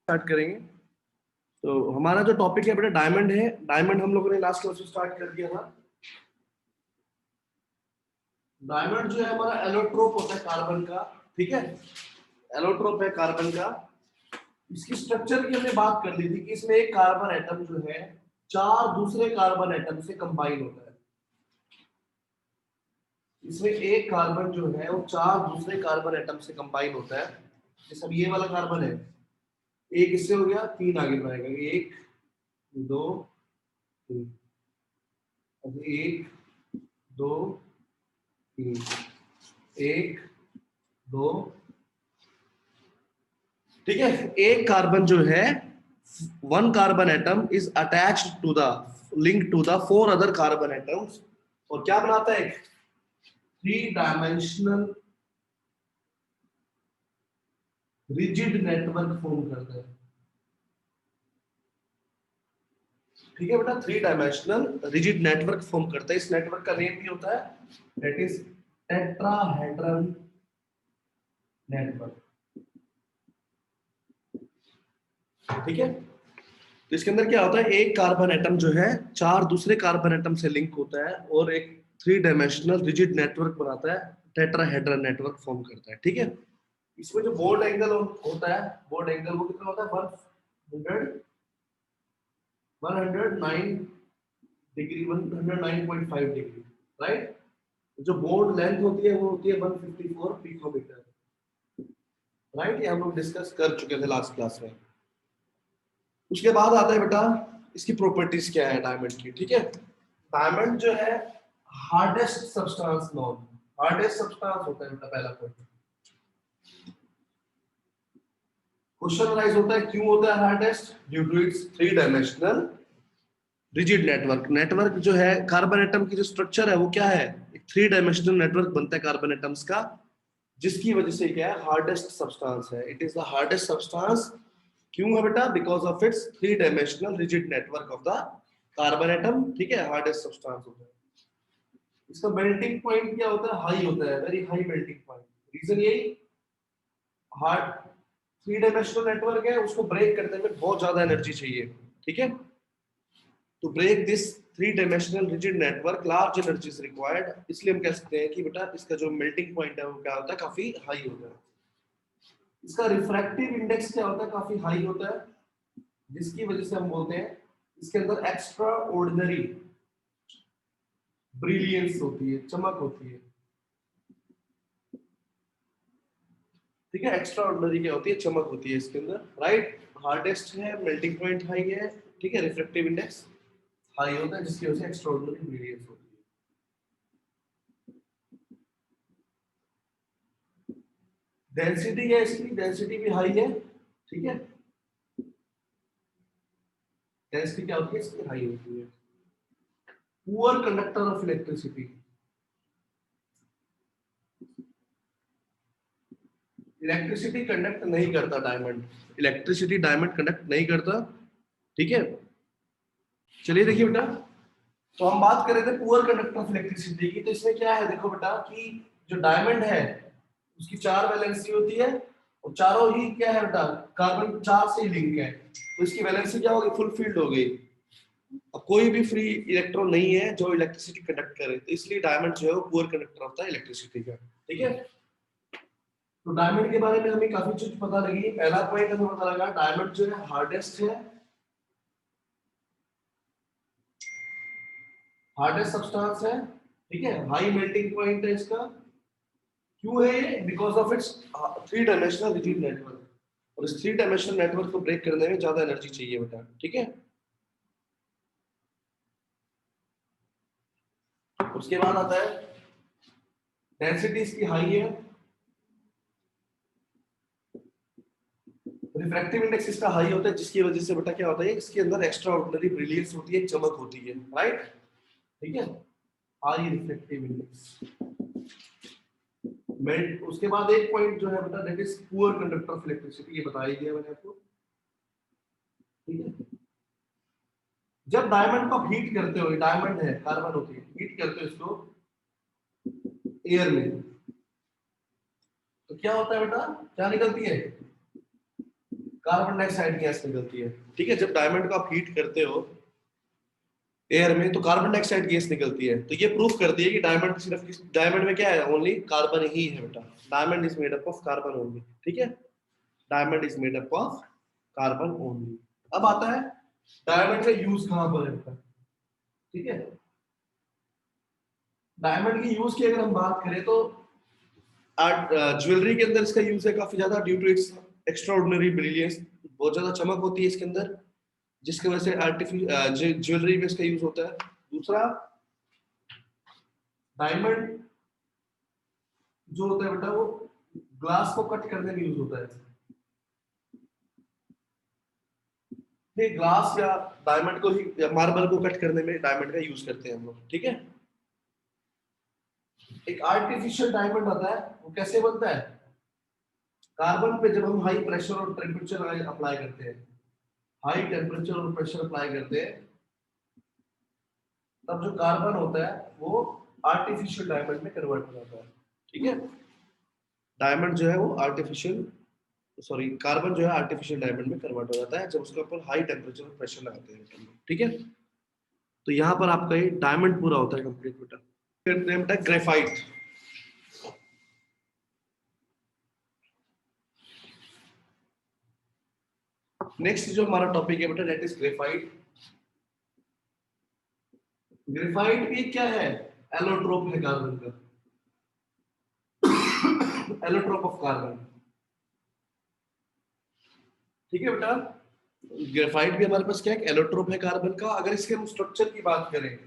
Start करेंगे। तो हमारा जो टॉपिक है बेटा डायमंड है। डायमंड हम लोगों ने लास्ट क्लास में स्टार्ट कर दिया था। डायमंड जो है हमारा एलोट्रोप होता है कार्बन का, ठीक है, एलोट्रोप है कार्बन का। इसकी स्ट्रक्चर की हमने बात कर ली थी कि इसमें एक कार्बन एटम जो है चार दूसरे कार्बन एटम से कंबाइन होता है। इसमें एक कार्बन जो है वो चार दूसरे कार्बन एटम से कंबाइन होता है। जैसे अब ये वाला कार्बन है, एक इससे हो गया, तीन आगे बढ़ाएगा, एक दो तीन, अब एक दो तीन, एक दो, ठीक है। एक कार्बन जो है, one carbon atom is attached to the link to the four other carbon atoms, और क्या बनाता है, three dimensional rigid network form करता है। ठीक है बेटा, three dimensional rigid network form करता है। इस नेटवर्क का नेम भी होता है, दैट इज टेट्राहेड्रल नेटवर्क, ठीक है। तो इसके अंदर क्या होता है, एक कार्बन एटम जो है चार दूसरे कार्बन एटम से लिंक होता है और एक थ्री डायमेंशनल रिजिड नेटवर्क बनाता है, टेट्राहेड्रल नेटवर्क फॉर्म करता है, ठीक है। इसमें जो बॉन्ड एंगल होता है, बॉन्ड एंगल वो कितना होता है, 109 डिग्री, 109.5 डिग्री, राइट। जो बॉन्ड लेंथ होती है वो होती है 154 पिकोमीटर, राइट। ये हम लोग डिस्कस कर चुके थे लास्ट क्लास में। उसके बाद आता है बेटा इसकी प्रॉपर्टीज क्या है डायमंड की, ठीक है। डायमंड जो है hardest substance known, hardest substance होता है बेटा पहला पॉइंट। क्वेश्चन राइज होता है क्यों होता है hardest, due to its three dimensional rigid network. Network जो है कार्बन एटम की जो स्ट्रक्चर है वो क्या है, एक थ्री डायमेंशनल नेटवर्क बनता है कार्बन एटम्स का, जिसकी वजह से क्या है, हार्डेस्ट सब्सटेंस है। It is the hardest substance. क्यों है बेटा, because of its three dimensional rigid network of the carbon atom, ठीक है, हार्डेस्ट सब्सटेंस होता है। इसका मेल्टिंग पॉइंट क्या होता है, हाई होता है, very high melting point. Reason यही, हार्ड थ्री डायमेंशनल नेटवर्क है, उसको ब्रेक करने में बहुत ज्यादा एनर्जी चाहिए, ठीक है। To break this three dimensional rigid network large energy is required, इसलिए हम कह सकते हैं कि बेटा इसका जो मेल्टिंग पॉइंट है वो क्या होता है, काफी हाई होता है। इसका रिफ्रैक्टिव इंडेक्स क्या होता है, काफी हाई होता है, जिसकी वजह से हम बोलते हैं इसके अंदर एक्स्ट्रा ऑर्डिनरी ब्रिलियंस होती है, चमक होती है, ठीक है। एक्स्ट्रा ऑर्डिनरी क्या होती है, चमक होती है इसके अंदर, राइट। हार्डेस्ट है, मेल्टिंग पॉइंट हाई है, ठीक है, रिफ्रैक्टिव इंडेक्स हाई होता है, जिसकी वजह से एक्स्ट्रा ऑर्डिनरी ब्रिलियंस होती है। डेंसिटी है, इसकी डेंसिटी भी हाई है, ठीक है। डेंसिटी क्या होती है इसकी, हाई होती है। Poor conductor of electricity, electricity conduct नहीं करता डायमंड, इलेक्ट्रिसिटी डायमंड कंडक्ट नहीं करता, ठीक है। चलिए देखिए बेटा, तो हम बात कर रहे थे पुअर कंडक्टर ऑफ इलेक्ट्रिसिटी की। तो इसमें क्या है, देखो बेटा कि जो डायमंड है उसकी चार वैलेंसी होती है, और चारों ही क्या है बेटा, कार्बन चार से ही लिंक है, तो इसकी वैलेंसी क्या होगी, फुल फील्ड हो गई। अब कोई भी फ्री इलेक्ट्रॉन नहीं है जो इलेक्ट्रिसिटी कंडक्ट करे, तो इसलिए डायमंड जो है वो पुअर कंडक्टर होता है इलेक्ट्रिसिटी का, ठीक है। तो डायमंड के बारे में हमें काफी चीज पता लगी। पहला पॉइंट हमें पता लगा डायमंड जो है हार्डेस्ट है, हार्डेस्ट सब्सटेंस है, ठीक है, हाई मेल्टिंग पॉइंट है इसका। क्यों है ये, because of its three dimensional rigid network, और इस थ्री डायमेंशनल नेटवर्क को ब्रेक करने में ज्यादा एनर्जी चाहिए बेटा, ठीक है। उसके बाद आता है डेंसिटी इसकी हाई है, रिफ्रैक्टिव इंडेक्स इसका हाई होता है, जिसकी वजह से बेटा क्या होता है, इसके अंदर एक्स्ट्रा ऑर्डिनरी ब्रिलियंस होती है, चमक होती है, राइट, ठीक है। High refractive index. उसके बाद एक पॉइंट जो है बेटा, that is poor conductor of electricity, ये बता ही दिया मैंने आपको, ठीक है। जब डायमंड को हीट करते हो, डायमंड है कार्बन होती है, हीट करते हो इसको एयर में, तो क्या होता है बेटा, क्या निकलती है, कार्बन डाइऑक्साइड गैस निकलती है। ठीक है, जब डायमंड को आप हीट करते हो एयर में तो कार्बन डाइऑक्साइड गैस निकलती है। तो ये प्रूफ करती है कि डायमंड सिर्फ डायमंड में क्या है, ओनली कार्बन ही है बेटा। Diamond is made up of carbon only. ठीक है, diamond is made up of carbon only. अब आता है डायमंड का यूज कहां पर है बेटा। ठीक है, डायमंड की यूज की अगर हम बात करें तो ज्वेलरी के अंदर इसका यूज है काफी ज्यादा, due to its extraordinary brilliance. बहुत ज्यादा चमक होती है इसके अंदर, जिसकी वजह से आर्टिफिशियल ज्वेलरी में इसका यूज होता है। दूसरा, डायमंड जो होता है बेटा वो ग्लास को कट करने में यूज होता है। ये ग्लास या डायमंड को ही या मार्बल को कट करने में डायमंड का यूज करते हैं हम लोग। ठीक है, एक आर्टिफिशियल डायमंड आता है, वो कैसे बनता है, कार्बन पे जब हम हाई प्रेशर और टेम्परेचर अप्लाई करते हैं, हाई टेम्परेचर और प्रेशर अप्लाई करते हैं, तब जो कार्बन होता है वो आर्टिफिशियल डायमंड में कन्वर्ट हो जाता है। ठीक है, डायमंड जो है वो आर्टिफिशियल, सॉरी कार्बन जो है आर्टिफिशियल डायमंड में कन्वर्ट हो जाता है जब उसके ऊपर हाई टेम्परेचर और प्रेशर लगाते हैं। ठीक है, तो यहाँ पर आपका ये डायमंड पूरा होता है कंप्लीट बेटा। करते हैं बेटा ग्रेफाइट। नेक्स्ट जो हमारा टॉपिक है बेटा दैट इज ग्रेफाइट। ग्रेफाइट भी क्या है, एलोट्रोप है कार्बन का, एलोट्रोप ऑफ कार्बन। ठीक है बेटा, ग्रेफाइट भी हमारे पास क्या है, एलोट्रोप है कार्बन का। अगर इसके हम स्ट्रक्चर की बात करें,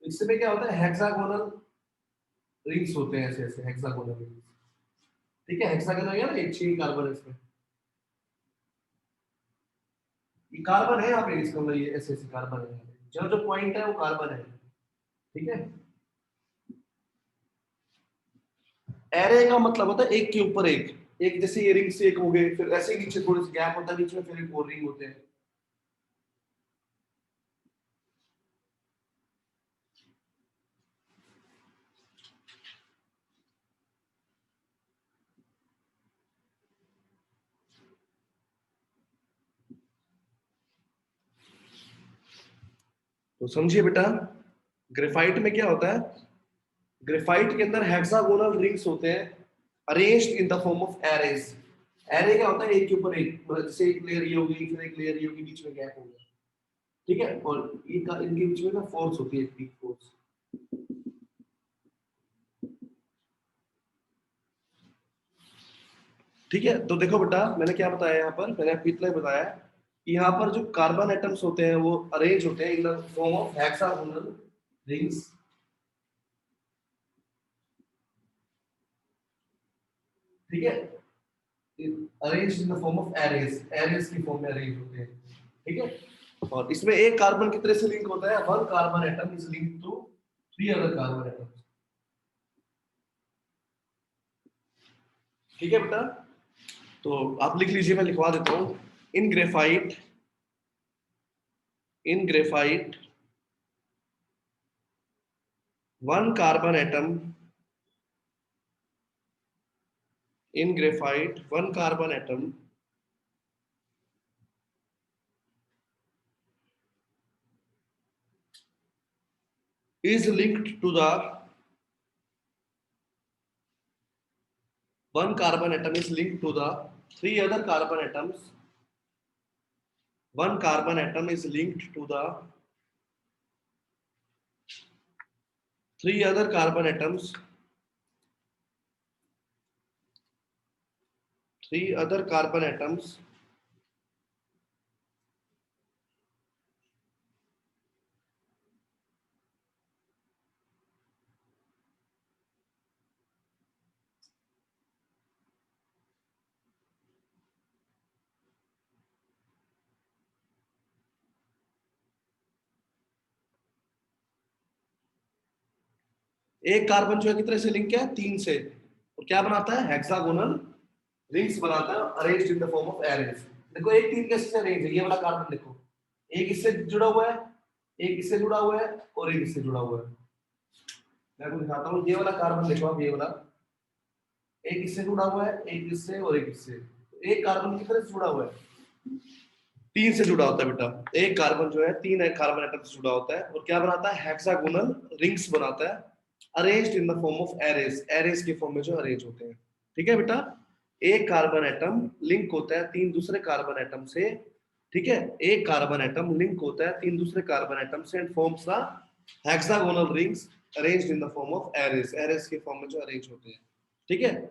इसमें क्या होता है, हेक्सागोनल रिंग्स होते हैं, ऐसे ऐसे हेक्सागोनल रिंग्स। ठीक है, हेक्सागोनल है ना, एक 6 कार्बन है इसमें, ये कार्बन है यहाँ पे, इसका मतलब ये ऐसे ऐसे कार्बन है, जो जो पॉइंट है वो कार्बन है। ठीक है, एरे का मतलब होता है एक के ऊपर एक, एक जैसे ये रिंग से एक हो गए, फिर ऐसे नीचे थोड़ी सी गैप होता है बीच में, फिर एक और रिंग होते हैं। तो समझिए बेटा, ग्रेफाइट में क्या होता है, ग्रेफाइट के अंदर हेक्सागोनल रिंग्स होते हैं arranged in the form of arrays. Array क्या होता है, एक के ऊपर एक, मतलब जैसे एक लेयर ये होगी, फिर एक लेयर ये होगी, बीच में गैप होगा। ठीक है, और इनके बीच में ना फोर्स होती है, पीक फोर्स। ठीक है, तो देखो बेटा मैंने क्या बताया यहाँ पर, मैंने आपको इतना ही बताया कि यहाँ पर जो कार्बन एटम्स होते हैं वो अरेंज होते हैं in the form of hexagonal rings. ठीक है, arrange in the form of arrays, arrays की फॉर्म में अरेंज होते हैं। ठीक है, और इसमें एक कार्बन कितने से लिंक होता है, one carbon atom is link to 3 other carbon atoms. ठीक है बेटा, तो आप लिख लीजिए, मैं लिखवा देता हूं। In graphite, in graphite one carbon atom, in graphite one carbon atom is linked to the one carbon atom is linked to the 3 other carbon atoms. One carbon atom is linked to the 3 other carbon atoms, 3 other carbon atoms एक carbon जो है कितने से link है, 3 से, और क्या बनाता है, हेक्सागोनल रिंग्स बनाता है arranged in the form of arrays. देखो एक 3 कैसे से अरेंज है, ये वाला कार्बन देखो, एक इससे जुड़ा हुआ है, एक इससे जुड़ा हुआ है, और एक इससे जुड़ा हुआ है। मैं आपको दिखाता हूँ, ये वाला कार्बन देखो आप, ये वाला एक इससे जुड़ा हुआ है, एक इससे और एक इससे, एक कार्बन कितने से जुड़ा हुआ है, तीन से जुड़ा होता है बेटा, एक कार्बन जो है तीन कार्बन एटम से जुड़ा होता है और क्या बनाता है, हेक्सागोनल रिंग्स बनाता है, arranged in the form of arrays, arrays के फॉर्म में जो अरेंज होते हैं। ठीक है बेटा, एक कार्बन एटम लिंक होता है तीन दूसरे कार्बन एटम से, ठीक है, एक कार्बन एटम लिंक होता है तीन दूसरे कार्बन एटम से and forms the hexagonal rings arranged in the form of arrays, arrays के फॉर्म में जो अरेंज होते हैं। ठीक है,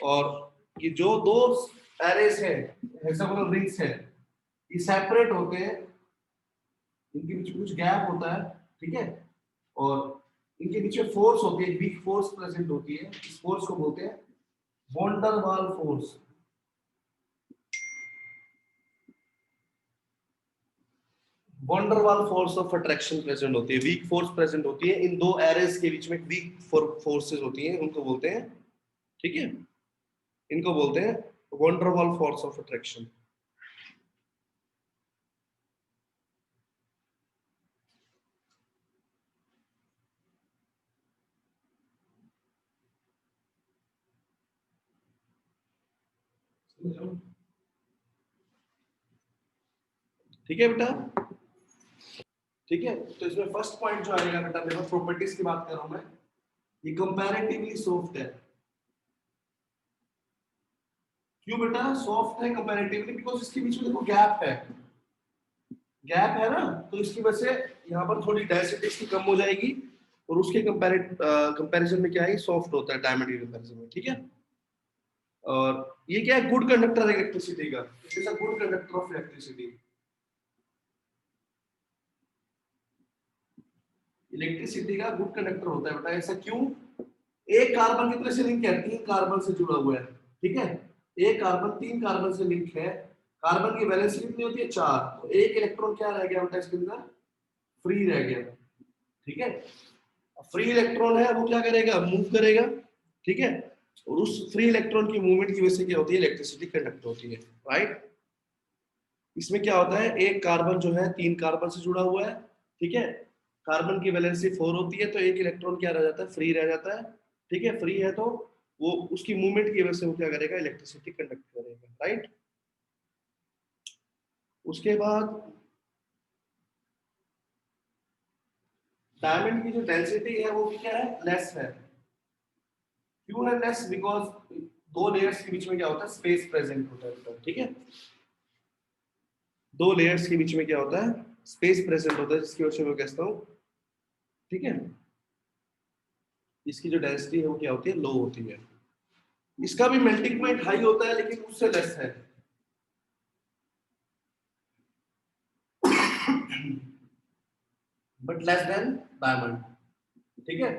और ये जो दो एरेज है, हेक्सागोनल रिंग्स है, ये सेपरेट होते हैं, इनके बीच में कुछ गैप होता है, ठीक है, और इनके बीच में फोर्स होती है, वीक फोर्स प्रेजेंट होती है, इस फोर्स को बोलते हैं वॉन डर वाल फोर्स। वॉन डर वाल फोर्स ऑफ अट्रैक्शन प्रेजेंट होती है, वीक फोर्स प्रेजेंट होती है, इन दो एरेज के बीच में वीक फोर्सेस होती हैं, उनको बोलते हैं, ठीक है, इनको बोलते हैं वॉन डर वाल फोर्स ऑफ अट्रैक्शन। ठीक है बेटा, ठीक है, तो इसमें फर्स्ट पॉइंट जो आएगा बेटा, मेरे प्रॉपर्टीज की बात कर रहा हूं मैं, ये कंपैरेटिवली सॉफ्ट है। क्यों बेटा सॉफ्ट है कंपैरेटिवली? बिकॉज इसके बीच में देखो गैप है, गैप है ना, तो इसकी वजह से यहाँ पर थोड़ी डेंसिटी इसकी कम हो जाएगी और उसके कंपैरिजन में क्या है, सॉफ्ट होता है डायमंड के कंपैरिजन में। ठीक है, और ये क्या है, गुड कंडक्टर है इलेक्ट्रिसिटी का, it is a good conductor of electricity. Electricity का गुड कंडक्टर होता है बेटा, ऐसा क्यों? एक कार्बन कितने से लिंक है, तीन कार्बन से जुड़ा हुआ है, ठीक है, एक कार्बन तीन कार्बन से लिंक है, कार्बन की वैलेंसी कितनी होती है, चार, तो एक इलेक्ट्रॉन क्या रह गया बेटा इसके अंदर, फ्री रह गया। ठीक है, फ्री इलेक्ट्रॉन है वो क्या करेगा, मूव करेगा, ठीक है, और उस फ्री इलेक्ट्रॉन की मूवमेंट की वजह से क्या होती है, इलेक्ट्रिसिटी कंडक्ट होती है, राइट। इसमें क्या होता है, एक कार्बन जो है तीन कार्बन से जुड़ा हुआ है, ठीक है, कार्बन की वैलेंसी 4 होती है, तो एक इलेक्ट्रॉन क्या रह जाता है, फ्री रह जाता है, ठीक है, फ्री है तो वो उसकी मूवमेंट की वजह से वो क्या करेगा, इलेक्ट्रिसिटी कंडक्ट करेगा, राइट। उसके बाद डायमंड की जो डेंसिटी है वो भी क्या है, लेस है। क्यों है लेस? बिकॉज दो लेयर्स के बीच में क्या होता है, स्पेस प्रेजेंट होता है, ठीक है, दो लेयर्स के बीच में क्या होता है, स्पेस प्रेजेंट होता है, जिसकी वजह से मैं कहता हूँ, ठीक है, इसकी जो डेंसिटी है वो क्या होती है, लो होती है। इसका भी मेल्टिंग पॉइंट हाई होता है लेकिन उससे लेस है, बट लेस देन डायमंड, ठीक है,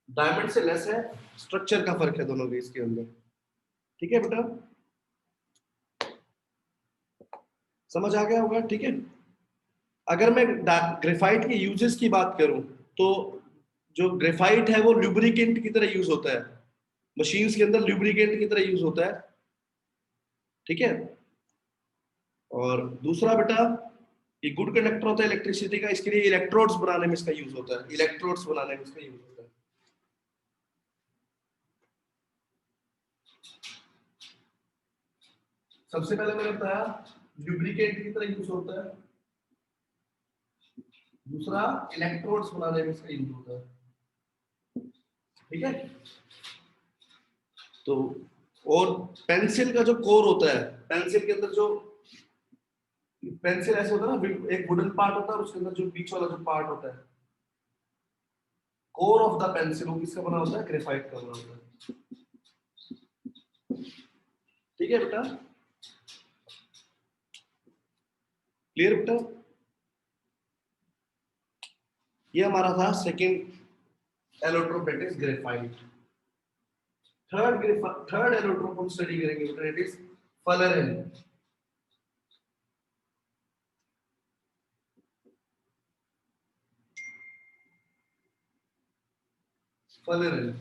डायमंड से लेस है, स्ट्रक्चर का फर्क है दोनों के इसके अंदर। ठीक है बेटा, समझ आ गया होगा, ठीक है। अगर मैं ग्रेफाइट के यूजेस की बात करूं तो जो ग्रेफाइट है वो लुब्रिकेंट की तरह यूज होता है, मशीन्स के अंदर लुब्रिकेंट की तरह यूज होता है, ठीक है। और दूसरा बेटा, ये गुड कंडक्टर होता है इलेक्ट्रिसिटी का, इसके लिए इलेक्ट्रोड्स बनाने में इसका यूज होता है, इलेक्ट्रोड्स बनाने में इसका यूज होता है। सबसे पहले मैंने बताया लुब्रिकेंट की तरह यूज होता है, दूसरा इलेक्ट्रोड्स बनाने में इसका यूज होता है, ठीक है। तो और पेंसिल का जो कोर होता है, पेंसिल के अंदर जो पेंसिल ऐसे होता है ना, एक वुडन पार्ट होता है और उसके अंदर जो बीच वाला जो पार्ट होता है, कोर ऑफ द पेंसिल, वो किसका बना होता है, ग्रेफाइट का बना होता है। ठीक है बेटा, क्लियर बेटा? ये हमारा था second allotrope, that is graphite. Third allotrope हम स्टडी करेंगे बेटा, दैट इज फलरेन। फलरेन,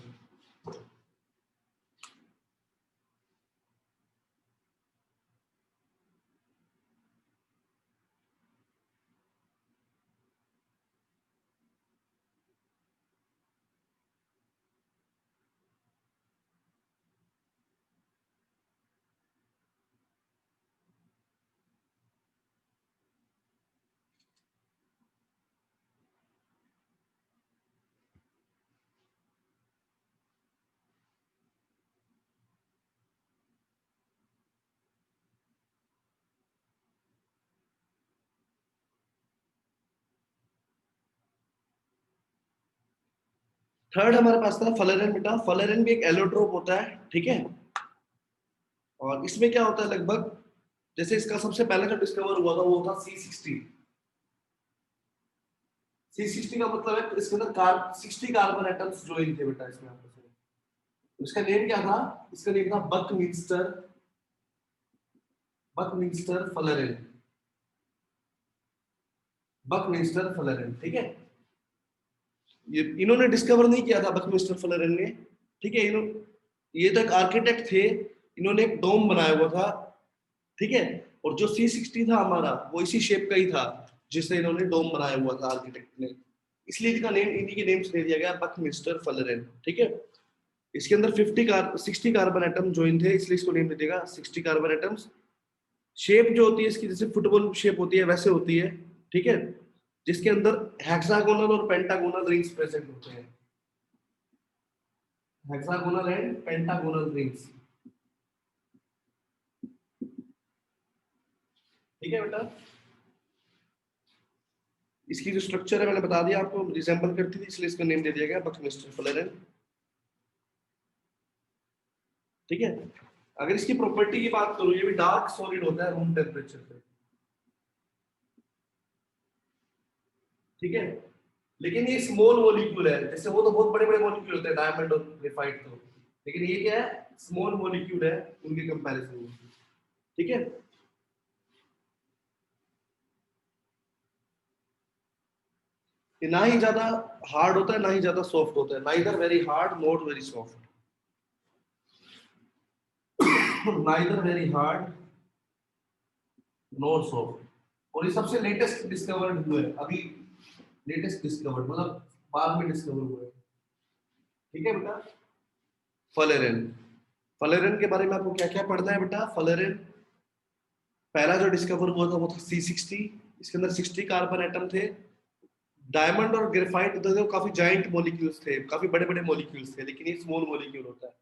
थर्ड हमारे पास था फ्लोरीन बेटा। फ्लोरीन भी एक एलोट्रोप होता है, ठीक है। और इसमें क्या होता है लगभग, जैसे इसका सबसे पहले जो डिस्कवर हुआ था वो था C60। C60 का मतलब है इसके अंदर 60 कार्बन एटम्स ज्वाइन थे बेटा इसमें आपस में। इसका नेम क्या था? इसका नेम था बकमिंस्टर फ्लोरीन। बकमिंस्टर फ्लोरीन, ठीक है। ये इन्होंने डिस्कवर नहीं किया था बकमिंस्टर फ्लोरीन ने, ठीक है। ये तो एक आर्किटेक्ट थे, इन्होंने एक डोम बनाया हुआ था, ठीक है। और जो C60 था हमारा वो इसी शेप का ही था जिससे इन्होंने डोम बनाया हुआ था आर्किटेक्ट ने, इसलिए इसका नेम इन्हीं के नेम से दे दिया गया बकमिंस्टर फ्लोरीन, ठीक है। इसके अंदर 60 कार्बन एटम ज्वाइन थे, इसलिए इसको नेम दे देगा 60 कार्बन एटम्स। शेप जो होती है इसकी जैसे फुटबॉल शेप होती है वैसे होती है, ठीक है। जिसके अंदर हेक्सागोनल और पेंटागोनल रिंग्स प्रेजेंट होते हैं। हेक्सागोनल एंड पेंटागोनल रिंग्स, ठीक है बेटा। इसकी जो स्ट्रक्चर है मैंने बता दिया आपको, रिजेंबल करती थी इसलिए इसका नेम दे दिया गया बकमिंस्टर फ्लोरीन, ठीक है। अगर इसकी प्रॉपर्टी की बात करूं, ये भी डार्क सॉलिड होता है रूम टेम्परेचर पे, ठीक है। लेकिन ये स्मॉल मॉलिक्यूल है, जैसे वो तो बहुत बड़े बड़े मॉलिक्यूल होते हैं डायमंड और ग्रेफाइट तो, लेकिन ये क्या है, स्मॉल मॉलिक्यूल है उनके कंपैरिजन में, ठीक है। ये ना ही ज्यादा हार्ड होता है ना ही ज्यादा सॉफ्ट होता है, neither very hard not very soft, neither very hard not soft. और ये सबसे लेटेस्ट डिस्कवर्ड हुआ है अभी, लेटेस्ट डिस्कवर्ड मतलब बाद में डिस्कवर हुआ है, ठीक है बेटा। फ्लोरीन, फ्लोरीन के बारे में आपको क्या क्या पढ़ना है बेटा? फ्लोरीन पहला जो डिस्कवर हुआ था वो था C60, इसके अंदर 60 कार्बन एटम थे। डायमंड और ग्रेफाइट तो काफी जाइंट मॉलिक्यूल्स थे, काफी बड़े बड़े मॉलिक्यूल्स थे, लेकिन ये स्मॉल मॉलिक्यूल होता है।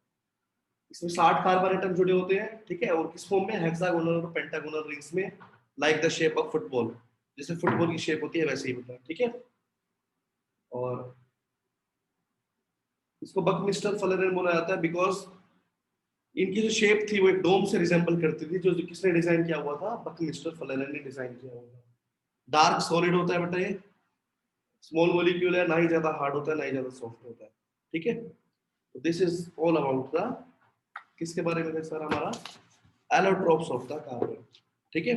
इसमें 60 कार्बन एटम जुड़े होते हैं, ठीक है। और किस फॉर्म में? हेक्सागोनल और पेंटागोनल रिंग्स में, like the shape of football, जैसे फुटबॉल की शेप होती है वैसे ही होता है, ठीक है। और इसको बकमिस्टर फ्लोरीन बोला जाता है बिकॉज इनकी जो शेप थी वो एक डोम से रिजेंबल करती थी, जो किसने डिजाइन किया हुआ था? बकमिस्टर फ्लोरीन ने डिजाइन किया हुआ था। डार्क सॉलिड होता है बेटा ये, स्मॉल मॉलिक्यूल है, ना ही ज्यादा हार्ड होता है ना ही ज्यादा सॉफ्ट होता है, ठीक है। This is all about the, किसके बारे में है सर? हमारा एलोट्रोप्स ऑफ द कार्बन, ठीक है।